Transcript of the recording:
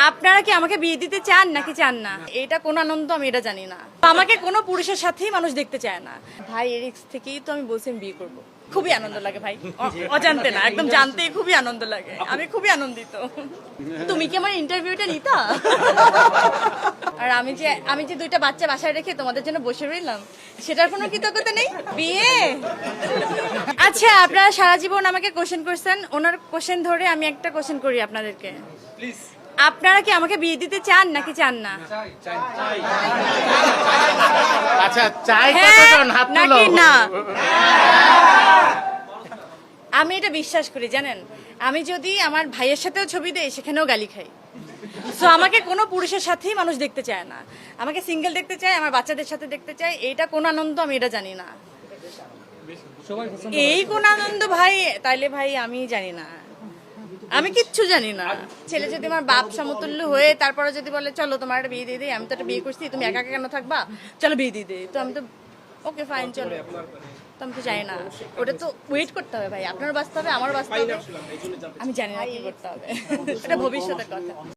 আপনারা কি আমাকে বিয়ে দিতে চান নাকি চান না? এটা কোন আনন্দ আমি এটা জানি না। আমাকে কোনো পুরুষের সাথেই মানুষ দেখতে চায় না। ভাই এরিক্স থেকেই তো আমি বলছি আমি বিয়ে করব। খুবই আনন্দ লাগে ভাই, অজান্তে না, একদম জানতেই খুবই আনন্দ লাগে। আমি খুবই আনন্দিত। তুমি কি আমার ইন্টারভিউটা নিতা? আর আমি যে দুইটা বাচ্চা বাসায় রেখে তোমাদের জন্য বসে রইলাম, সেটার কোনো কৃতজ্ঞতা নেই? বিয়ে আচ্ছা, আপনারা সারা জীবন আমাকে কোশ্চেন করছেন, ওনার কোশ্চেন ধরে আমি একটা কোশ্চেন করি আপনাদেরকে। প্লিজ, আপনারা কি আমাকে বিয়ে দিতে চান নাকি চান না? আচ্ছা, চাই হ্যাঁ কতজন হাত তুলো? নাকি না? আমি এটা বিশ্বাস করি, জানেন, আমি যদি আমার ভাইয়ের সাথেও ছবি দেই সেখানেও গালি খাই। সো আমাকে কোনো পুরুষের সাথেই মানুষ দেখতে চায় না, আমাকে সিঙ্গেল দেখতে চায়, আমার বাচ্চাদের সাথে দেখতে চায়। এইটা কোন আনন্দ আমি এটা জানি না। এই কোন আনন্দ ভাই? তাইলে ভাই আমি জানি না, আমি কিচ্ছু জানি না। ছেলে যদি আমার বাপ সমতুল্য হয়ে তারপরে যদি বলে চলো তোমার একটা বিয়ে দিয়ে দিই, আমি তো একটা বিয়ে করছি, তুমি একা একা কেন থাকবা, চলো বিয়ে দিয়ে দিই, তো আমি তো ওকে ফাইন চলো। তো আমি তো জানি না, ওটা তো ওয়েট করতে হবে ভাই, আপনারও বাঁচতে হবে আমারও বাঁচতে হবে। আমি জানি না কি করতে হবে, এটা ভবিষ্যতের কথা।